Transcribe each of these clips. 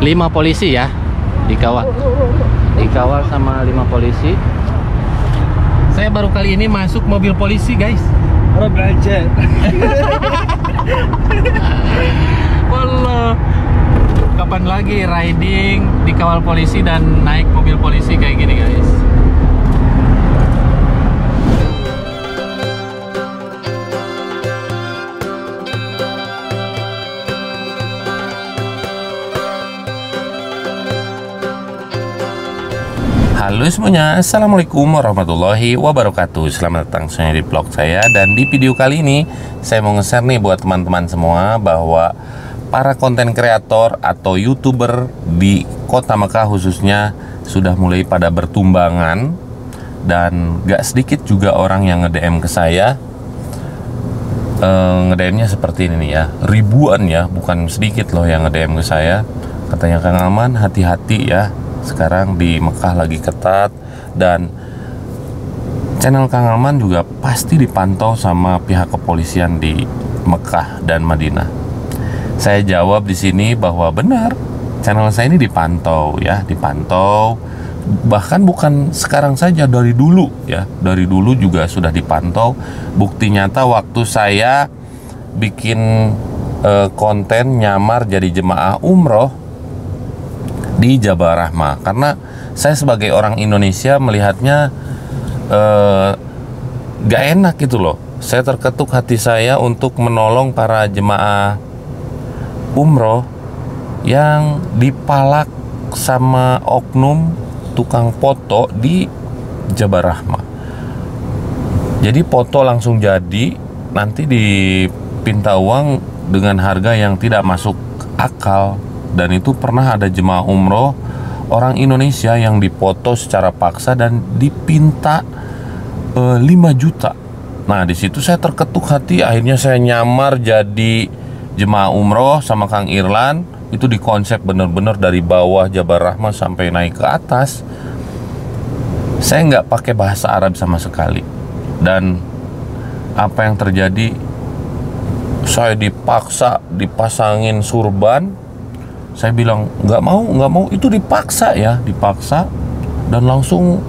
5 polisi ya, dikawal sama 5 polisi. Saya baru kali ini masuk mobil polisi, guys. Orang belajar. Wallah, kapan lagi riding dikawal polisi dan naik mobil polisi kayak gini, guys. Halo semuanya, assalamualaikum warahmatullahi wabarakatuh. Selamat datang semuanya di vlog saya. Dan di video kali ini saya mau nge-share nih buat teman-teman semua bahwa para konten kreator atau youtuber di kota Mekah khususnya sudah mulai pada bertumbangan. Dan gak sedikit juga orang yang nge-DM ke saya. Nge-DM-nya seperti ini nih ya, ribuan ya, bukan sedikit loh yang nge-DM ke saya. Katanya, Kang Aman, hati-hati ya, sekarang di Mekah lagi ketat dan channel Kang Aman juga pasti dipantau sama pihak kepolisian di Mekah dan Madinah. Saya jawab di sini bahwa benar, channel saya ini dipantau ya, dipantau. Bahkan bukan sekarang saja, dari dulu ya, dari dulu juga sudah dipantau. Bukti nyata waktu saya bikin konten nyamar jadi jemaah umroh di Jabal Rahmah, karena saya sebagai orang Indonesia melihatnya gak enak gitu loh. Saya terketuk hati saya untuk menolong para jemaah umroh yang dipalak sama oknum tukang foto di Jabal Rahmah. Jadi foto langsung jadi, nanti dipinta uang dengan harga yang tidak masuk akal. Dan itu pernah ada jemaah umroh orang Indonesia yang dipoto secara paksa dan dipinta 5 juta. Nah, di situ saya terketuk hati. Akhirnya saya nyamar jadi jemaah umroh sama Kang Irlan. Itu dikonsep bener-bener dari bawah Jabal Rahmah sampai naik ke atas. Saya nggak pakai bahasa Arab sama sekali. Dan apa yang terjadi, saya dipaksa dipasangin surban. Saya bilang nggak mau, itu dipaksa ya, dipaksa. Dan langsung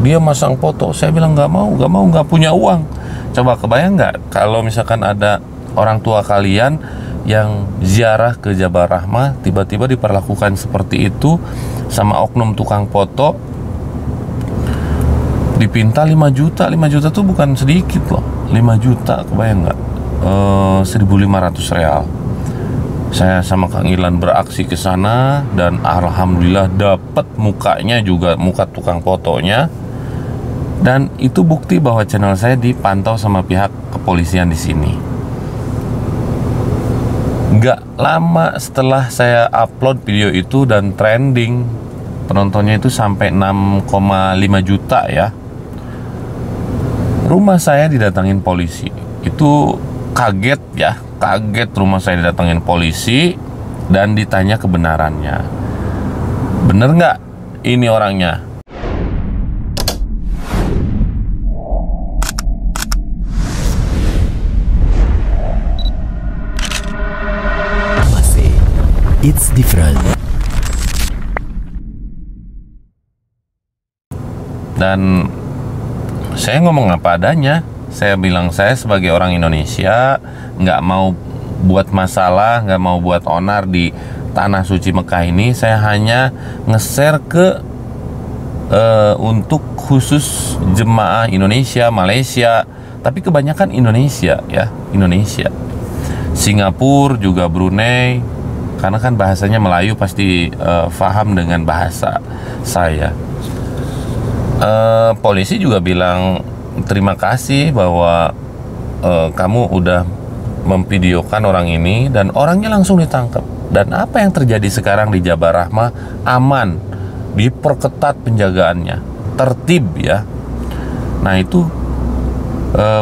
dia masang foto. Saya bilang nggak mau, nggak punya uang. Coba kebayang nggak kalau misalkan ada orang tua kalian yang ziarah ke Jabal Rahmah, tiba-tiba diperlakukan seperti itu sama oknum tukang foto, dipinta 5 juta. 5 juta tuh bukan sedikit loh. 5 juta, kebayang nggak? 1.500 real. Saya sama Kang Irlan beraksi ke sana dan alhamdulillah dapat mukanya juga, muka tukang fotonya. Dan itu bukti bahwa channel saya dipantau sama pihak kepolisian di sini. Gak lama setelah saya upload video itu dan trending, penontonnya itu sampai 6,5 juta ya. Rumah saya didatangin polisi. Itu kaget ya, kaget rumah saya didatangin polisi dan ditanya kebenarannya. Bener nggak ini orangnya? It's different. Dan saya ngomong apa adanya. Saya bilang saya sebagai orang Indonesia nggak mau buat masalah, nggak mau buat onar di tanah suci Mekah ini. Saya hanya nge-share ke untuk khusus jemaah Indonesia, Malaysia, tapi kebanyakan Indonesia ya, Indonesia. Singapura juga, Brunei, karena kan bahasanya Melayu, pasti paham dengan bahasa saya. Polisi juga bilang terima kasih bahwa kamu udah memvideokan orang ini dan orangnya langsung ditangkap. Dan apa yang terjadi sekarang di Jabal Rahmah aman, diperketat penjagaannya, tertib ya. Nah itu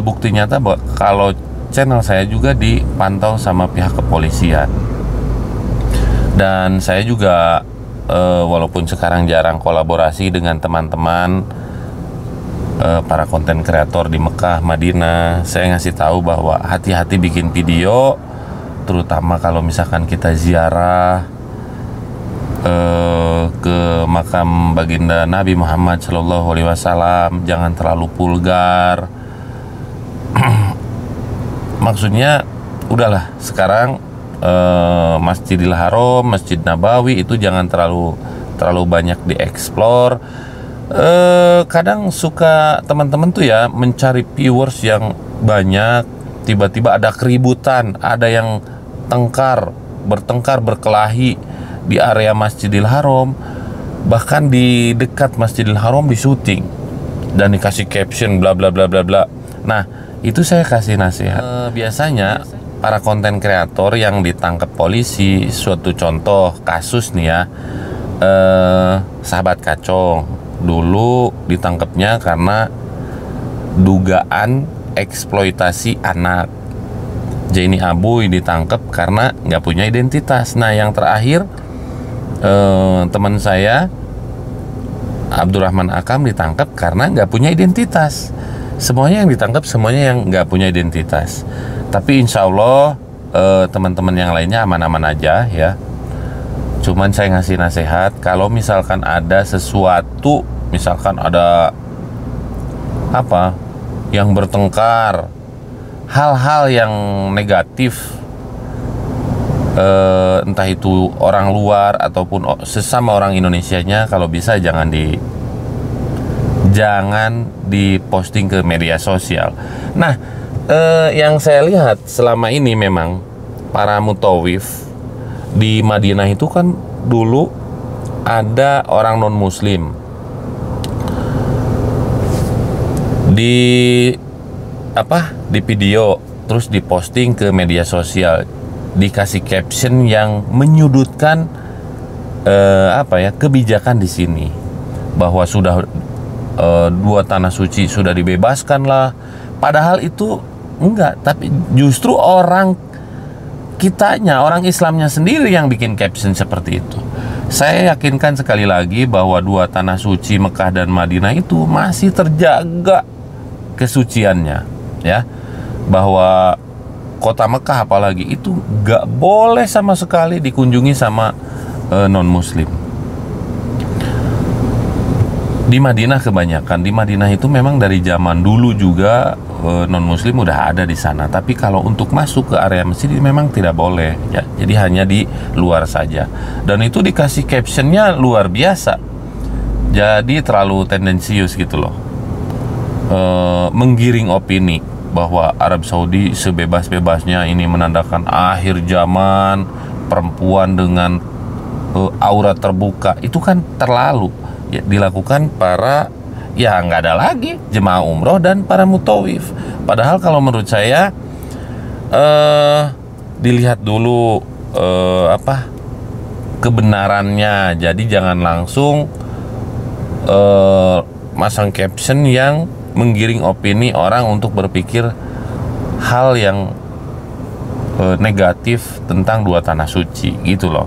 bukti nyata bahwa kalau channel saya juga dipantau sama pihak kepolisian. Dan saya juga walaupun sekarang jarang kolaborasi dengan teman-teman para konten kreator di Mekah, Madinah, saya ngasih tahu bahwa hati-hati bikin video, terutama kalau misalkan kita ziarah ke makam baginda Nabi Muhammad Shallallahu Alaihi Wasallam, jangan terlalu vulgar. Maksudnya udahlah sekarang Masjidil Haram, Masjid Nabawi itu jangan terlalu banyak dieksplor. Kadang suka teman-teman tuh ya mencari viewers yang banyak, tiba-tiba ada keributan, ada yang bertengkar berkelahi di area Masjidil Haram, bahkan di dekat Masjidil Haram di syuting dan dikasih caption bla bla bla bla bla. Nah, itu saya kasih nasihat. Biasanya para konten kreator yang ditangkap polisi, suatu contoh kasus nih ya, Sahabat Kacong dulu ditangkapnya karena dugaan eksploitasi anak. Jenny Abuy ditangkap karena nggak punya identitas. Nah, yang terakhir teman saya Abdurrahman Akam ditangkap karena nggak punya identitas. Semuanya yang ditangkap semuanya yang nggak punya identitas. Tapi insya Allah teman-teman yang lainnya aman-aman aja ya. Cuman saya ngasih nasihat, kalau misalkan ada sesuatu, misalkan ada apa yang bertengkar, hal-hal yang negatif, entah itu orang luar ataupun sesama orang Indonesianya, kalau bisa jangan diposting ke media sosial. Nah, yang saya lihat selama ini memang para mutawif di Madinah itu kan dulu ada orang non muslim di video, terus diposting ke media sosial, dikasih caption yang menyudutkan kebijakan di sini, bahwa sudah dua tanah suci sudah dibebaskan lah, padahal itu enggak, tapi justru orang Islamnya sendiri yang bikin caption seperti itu. Saya yakinkan sekali lagi bahwa dua tanah suci Mekah dan Madinah itu masih terjaga kesuciannya ya, bahwa kota Mekah apalagi itu gak boleh sama sekali dikunjungi sama non muslim. Di Madinah kebanyakan, di Madinah itu memang dari zaman dulu juga non muslim udah ada di sana, tapi kalau untuk masuk ke area masjid memang tidak boleh ya, jadi hanya di luar saja, dan itu dikasih captionnya luar biasa, jadi terlalu tendensius gitu loh, menggiring opini bahwa Arab Saudi sebebas-bebasnya, ini menandakan akhir zaman, perempuan dengan aurat terbuka. Itu kan terlalu ya, dilakukan para ya nggak ada lagi jemaah umroh dan para mutawif. Padahal kalau menurut saya dilihat dulu kebenarannya, jadi jangan langsung masang caption yang menggiring opini orang untuk berpikir hal yang negatif tentang dua tanah suci gitu loh.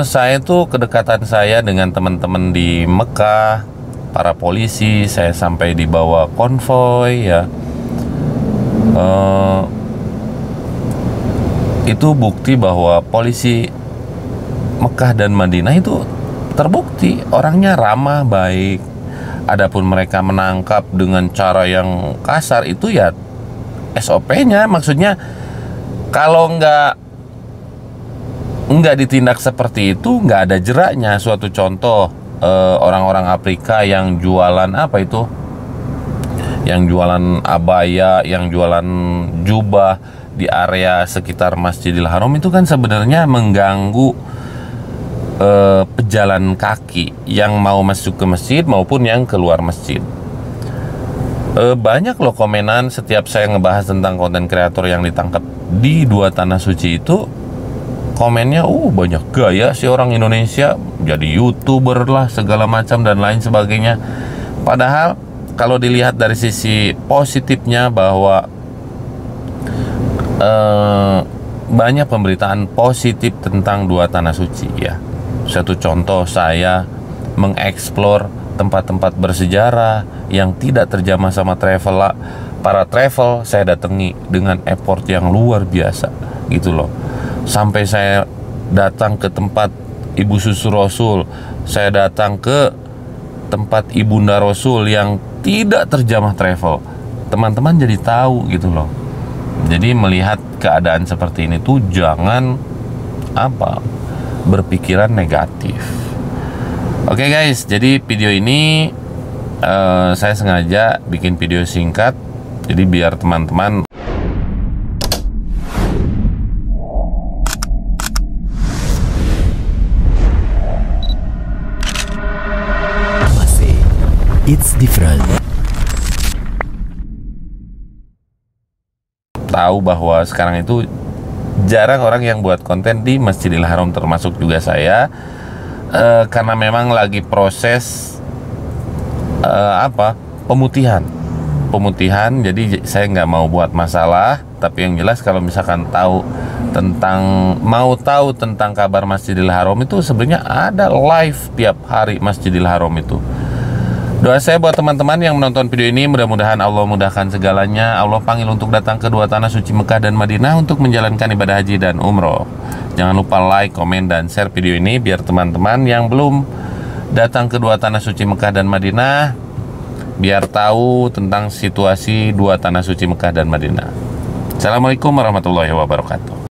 Saya tuh kedekatan saya dengan teman-teman di Mekah, para polisi, saya sampai dibawa konvoy ya. Itu bukti bahwa polisi Mekah dan Madinah itu terbukti orangnya ramah, baik. Adapun mereka menangkap dengan cara yang kasar, itu ya SOP-nya, maksudnya kalau nggak ditindak seperti itu nggak ada jeraknya. Suatu contoh, orang-orang Afrika yang jualan yang jualan abaya, yang jualan jubah di area sekitar Masjidil Haram, itu kan sebenarnya mengganggu pejalan kaki yang mau masuk ke masjid maupun yang keluar masjid. Banyak loh komenan setiap saya ngebahas tentang konten kreator yang ditangkap di dua tanah suci itu. Komennya, banyak gaya si orang Indonesia, jadi YouTuber lah, segala macam dan lain sebagainya. Padahal kalau dilihat dari sisi positifnya, bahwa banyak pemberitaan positif tentang dua tanah suci ya. Satu contoh, saya mengeksplor tempat-tempat bersejarah yang tidak terjamah sama para travel, saya datangi dengan effort yang luar biasa gitu loh. Sampai saya datang ke tempat Ibu Susu Rasul, saya datang ke tempat Ibunda Rasul yang tidak terjamah travel. Teman-teman jadi tahu gitu loh. Jadi melihat keadaan seperti ini tuh jangan berpikiran negatif. Oke guys, jadi video ini saya sengaja bikin video singkat, jadi biar teman-teman It's different. tahu bahwa sekarang itu jarang orang yang buat konten di Masjidil Haram, termasuk juga saya, karena memang lagi proses pemutihan. Jadi saya nggak mau buat masalah, tapi yang jelas kalau misalkan mau tahu tentang kabar Masjidil Haram itu sebenarnya ada live tiap hari Masjidil Haram itu. Doa saya buat teman-teman yang menonton video ini, mudah-mudahan Allah mudahkan segalanya. Allah panggil untuk datang ke dua tanah suci Mekah dan Madinah untuk menjalankan ibadah haji dan umroh. Jangan lupa like, komen, dan share video ini biar teman-teman yang belum datang ke dua tanah suci Mekah dan Madinah biar tahu tentang situasi dua tanah suci Mekah dan Madinah. Assalamualaikum warahmatullahi wabarakatuh.